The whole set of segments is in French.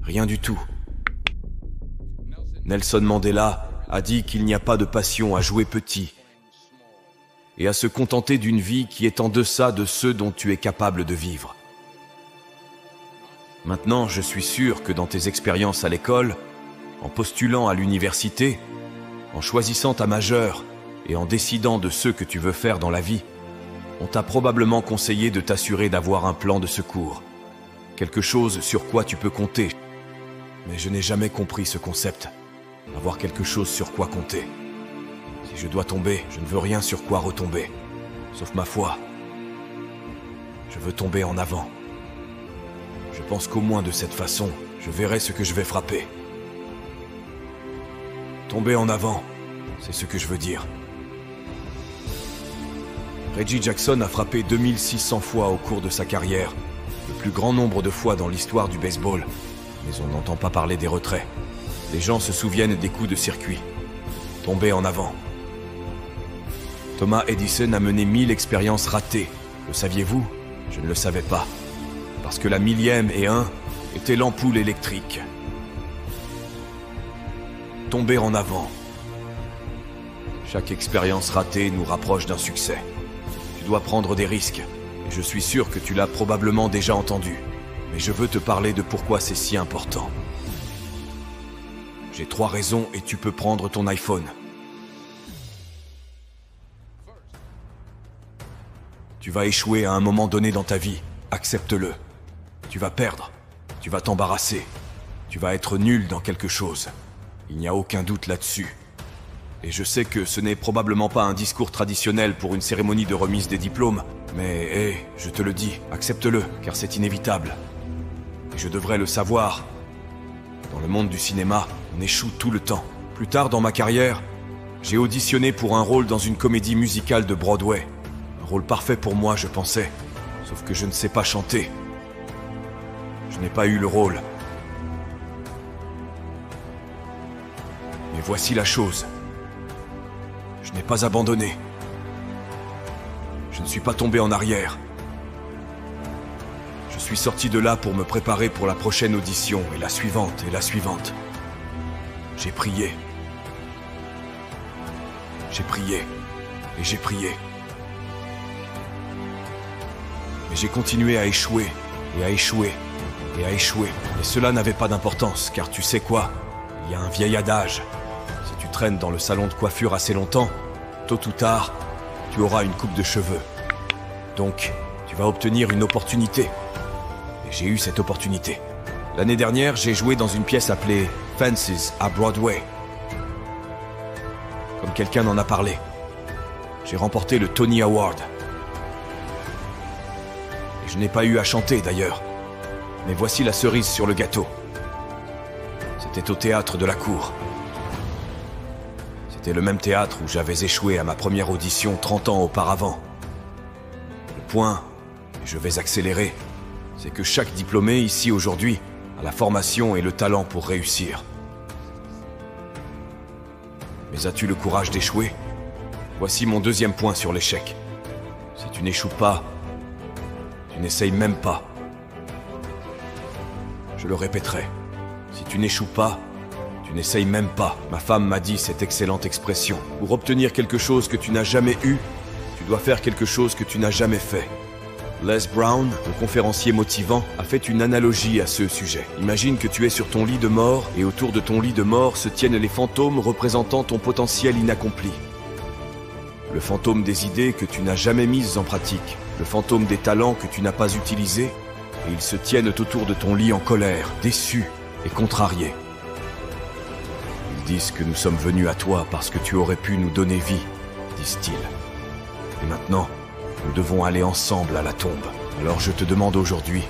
Rien du tout. Nelson Mandela a dit qu'il n'y a pas de passion à jouer petit et à se contenter d'une vie qui est en deçà de ceux dont tu es capable de vivre. Maintenant, je suis sûr que dans tes expériences à l'école, en postulant à l'université, en choisissant ta majeure et en décidant de ce que tu veux faire dans la vie, on t'a probablement conseillé de t'assurer d'avoir un plan de secours, quelque chose sur quoi tu peux compter. Mais je n'ai jamais compris ce concept, avoir quelque chose sur quoi compter. Si je dois tomber, je ne veux rien sur quoi retomber, sauf ma foi. Je veux tomber en avant. Je pense qu'au moins de cette façon, je verrai ce que je vais frapper. Tomber en avant, c'est ce que je veux dire. Reggie Jackson a frappé 2600 fois au cours de sa carrière, le plus grand nombre de fois dans l'histoire du baseball. Mais on n'entend pas parler des retraits. Les gens se souviennent des coups de circuit. Tomber en avant. Thomas Edison a mené 1000 expériences ratées. Le saviez-vous? Je ne le savais pas. Parce que la 1000e était l'ampoule électrique. Tomber en avant. Chaque expérience ratée nous rapproche d'un succès. Tu dois prendre des risques. Et je suis sûr que tu l'as probablement déjà entendu. Mais je veux te parler de pourquoi c'est si important. J'ai 3 raisons et tu peux prendre ton iPhone. Tu vas échouer à un moment donné dans ta vie. Accepte-le. Tu vas perdre. Tu vas t'embarrasser. Tu vas être nul dans quelque chose. Il n'y a aucun doute là-dessus. Et je sais que ce n'est probablement pas un discours traditionnel pour une cérémonie de remise des diplômes, mais je te le dis, accepte-le, car c'est inévitable. Et je devrais le savoir. Dans le monde du cinéma, on échoue tout le temps. Plus tard dans ma carrière, j'ai auditionné pour un rôle dans une comédie musicale de Broadway. Un rôle parfait pour moi, je pensais. Sauf que je ne sais pas chanter. Je n'ai pas eu le rôle. Mais voici la chose. Je n'ai pas abandonné. Je ne suis pas tombé en arrière. Je suis sorti de là pour me préparer pour la prochaine audition, et la suivante, et la suivante. J'ai prié. J'ai prié. Et j'ai prié. Mais j'ai continué à échouer, et à échouer, et à échouer. Et cela n'avait pas d'importance, car tu sais quoi? Il y a un vieil adage. Si tu traînes dans le salon de coiffure assez longtemps, tôt ou tard, tu auras une coupe de cheveux. Donc, tu vas obtenir une opportunité. Et j'ai eu cette opportunité. L'année dernière, j'ai joué dans une pièce appelée Fences à Broadway. Comme quelqu'un en a parlé. J'ai remporté le Tony Award. Et je n'ai pas eu à chanter d'ailleurs. Mais voici la cerise sur le gâteau. C'était au théâtre de la cour. C'était le même théâtre où j'avais échoué à ma première audition 30 ans auparavant. Le point, et je vais accélérer, c'est que chaque diplômé ici aujourd'hui a la formation et le talent pour réussir. Mais as-tu le courage d'échouer? Voici mon deuxième point sur l'échec. Si tu n'échoues pas, tu n'essayes même pas. Je le répéterai. Si tu n'échoues pas, tu n'essayes même pas. Ma femme m'a dit cette excellente expression. Pour obtenir quelque chose que tu n'as jamais eu, tu dois faire quelque chose que tu n'as jamais fait. Les Brown, le conférencier motivant, a fait une analogie à ce sujet. Imagine que tu es sur ton lit de mort et autour de ton lit de mort se tiennent les fantômes représentant ton potentiel inaccompli. Le fantôme des idées que tu n'as jamais mises en pratique, le fantôme des talents que tu n'as pas utilisés, et ils se tiennent autour de ton lit en colère, déçus et contrariés. Ils disent que nous sommes venus à toi parce que tu aurais pu nous donner vie, disent-ils. Et maintenant, nous devons aller ensemble à la tombe. Alors je te demande aujourd'hui,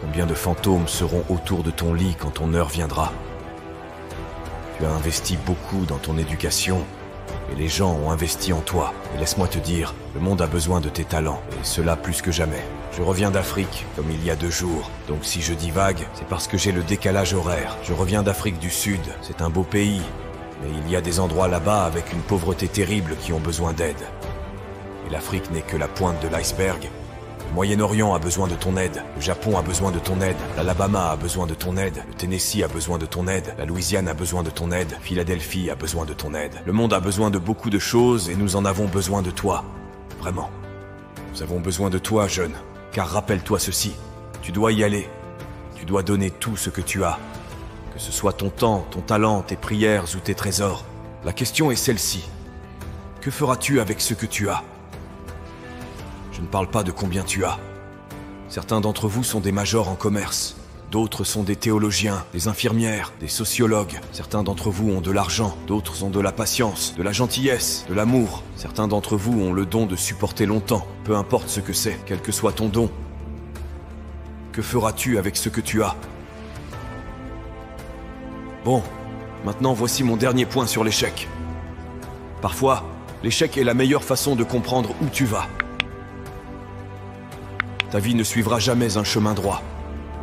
combien de fantômes seront autour de ton lit quand ton heure viendra? Tu as investi beaucoup dans ton éducation, et les gens ont investi en toi. Et laisse-moi te dire, le monde a besoin de tes talents, et cela plus que jamais. Je reviens d'Afrique, comme il y a 2 jours, donc si je divague, c'est parce que j'ai le décalage horaire. Je reviens d'Afrique du Sud, c'est un beau pays, mais il y a des endroits là-bas avec une pauvreté terrible qui ont besoin d'aide. Et l'Afrique n'est que la pointe de l'iceberg. Moyen-Orient a besoin de ton aide, le Japon a besoin de ton aide, l'Alabama a besoin de ton aide, le Tennessee a besoin de ton aide, la Louisiane a besoin de ton aide, Philadelphie a besoin de ton aide. Le monde a besoin de beaucoup de choses et nous en avons besoin de toi. Vraiment. Nous avons besoin de toi, jeune, car rappelle-toi ceci, tu dois y aller. Tu dois donner tout ce que tu as. Que ce soit ton temps, ton talent, tes prières ou tes trésors. La question est celle-ci. Que feras-tu avec ce que tu as ? Je ne parle pas de combien tu as. Certains d'entre vous sont des majors en commerce. D'autres sont des théologiens, des infirmières, des sociologues. Certains d'entre vous ont de l'argent, d'autres ont de la patience, de la gentillesse, de l'amour. Certains d'entre vous ont le don de supporter longtemps, peu importe ce que c'est, quel que soit ton don. Que feras-tu avec ce que tu as ? Bon, maintenant voici mon dernier point sur l'échec. Parfois, l'échec est la meilleure façon de comprendre où tu vas. Ta vie ne suivra jamais un chemin droit.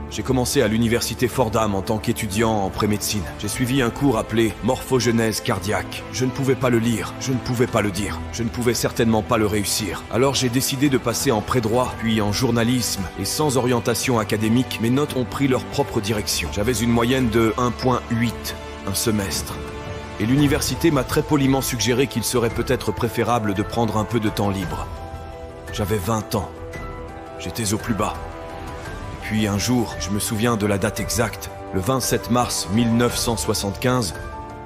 J'ai commencé à l'université Fordham en tant qu'étudiant en pré-médecine. J'ai suivi un cours appelé morphogenèse cardiaque. Je ne pouvais pas le lire, je ne pouvais pas le dire, je ne pouvais certainement pas le réussir. Alors j'ai décidé de passer en pré-droit, puis en journalisme, et sans orientation académique, mes notes ont pris leur propre direction. J'avais une moyenne de 1,8 un semestre. Et l'université m'a très poliment suggéré qu'il serait peut-être préférable de prendre un peu de temps libre. J'avais 20 ans. J'étais au plus bas. Et puis un jour, je me souviens de la date exacte, le 27 mars 1975,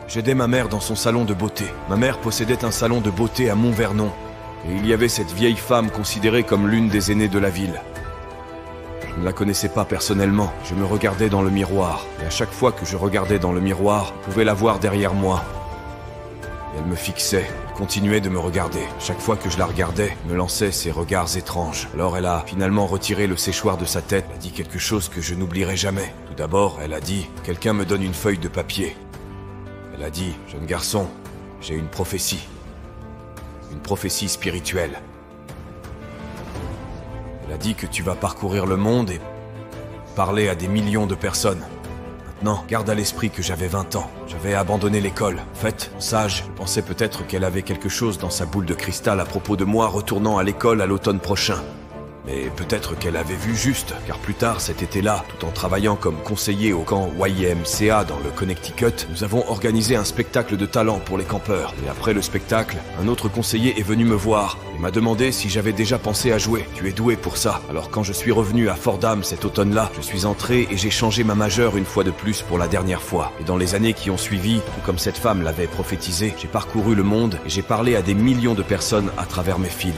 j'aidais ma mère dans son salon de beauté. Ma mère possédait un salon de beauté à Mont-Vernon, et il y avait cette vieille femme considérée comme l'une des aînées de la ville. Je ne la connaissais pas personnellement, je me regardais dans le miroir, et à chaque fois que je regardais dans le miroir, je pouvais la voir derrière moi. Et elle me fixait. Continuait de me regarder. Chaque fois que je la regardais, me lançait ses regards étranges. Alors elle a finalement retiré le séchoir de sa tête. Elle a dit quelque chose que je n'oublierai jamais. Tout d'abord, elle a dit « Quelqu'un me donne une feuille de papier ». Elle a dit « Jeune garçon, j'ai une prophétie. Une prophétie spirituelle. » Elle a dit que tu vas parcourir le monde et parler à des millions de personnes. Maintenant, garde à l'esprit que j'avais 20 ans. J'avais abandonné l'école. En fait, sage, je pensais peut-être qu'elle avait quelque chose dans sa boule de cristal à propos de moi retournant à l'école à l'automne prochain. Mais peut-être qu'elle avait vu juste, car plus tard cet été-là, tout en travaillant comme conseiller au camp YMCA dans le Connecticut, nous avons organisé un spectacle de talent pour les campeurs. Et après le spectacle, un autre conseiller est venu me voir et m'a demandé si j'avais déjà pensé à jouer. Tu es doué pour ça. Alors quand je suis revenu à Fordham cet automne-là, je suis entré et j'ai changé ma majeure une fois de plus pour la dernière fois. Et dans les années qui ont suivi, tout comme cette femme l'avait prophétisé, j'ai parcouru le monde et j'ai parlé à des millions de personnes à travers mes films.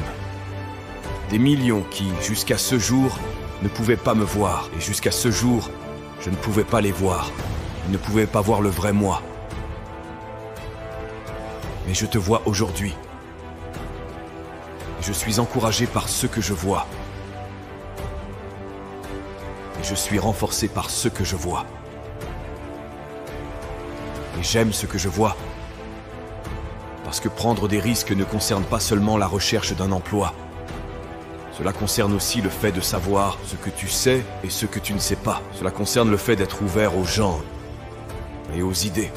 Des millions qui, jusqu'à ce jour, ne pouvaient pas me voir. Et jusqu'à ce jour, je ne pouvais pas les voir. Ils ne pouvaient pas voir le vrai moi. Mais je te vois aujourd'hui. Et je suis encouragé par ce que je vois. Et je suis renforcé par ce que je vois. Et j'aime ce que je vois. Parce que prendre des risques ne concerne pas seulement la recherche d'un emploi. Cela concerne aussi le fait de savoir ce que tu sais et ce que tu ne sais pas. Cela concerne le fait d'être ouvert aux gens et aux idées.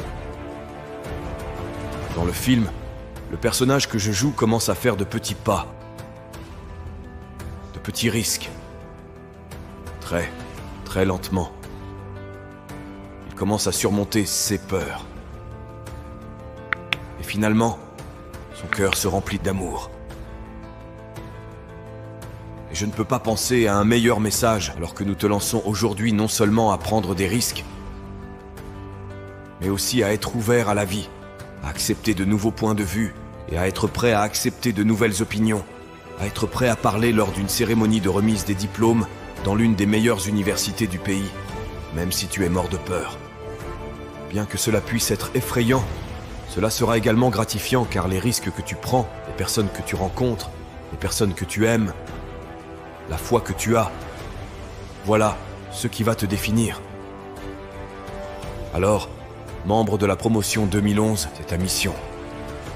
Dans le film, le personnage que je joue commence à faire de petits pas, de petits risques. Très lentement. Il commence à surmonter ses peurs. Et finalement, son cœur se remplit d'amour. Et je ne peux pas penser à un meilleur message alors que nous te lançons aujourd'hui non seulement à prendre des risques, mais aussi à être ouvert à la vie, à accepter de nouveaux points de vue et à être prêt à accepter de nouvelles opinions, à être prêt à parler lors d'une cérémonie de remise des diplômes dans l'une des meilleures universités du pays, même si tu es mort de peur. Bien que cela puisse être effrayant, cela sera également gratifiant car les risques que tu prends, les personnes que tu rencontres, les personnes que tu aimes, la foi que tu as, voilà ce qui va te définir. Alors, membre de la promotion 2011, c'est ta mission.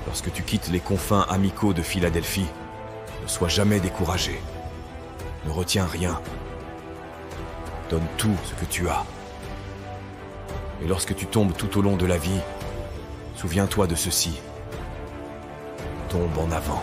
Lorsque tu quittes les confins amicaux de Philadelphie, ne sois jamais découragé. Ne retiens rien. Donne tout ce que tu as. Et lorsque tu tombes tout au long de la vie, souviens-toi de ceci. Tombe en avant.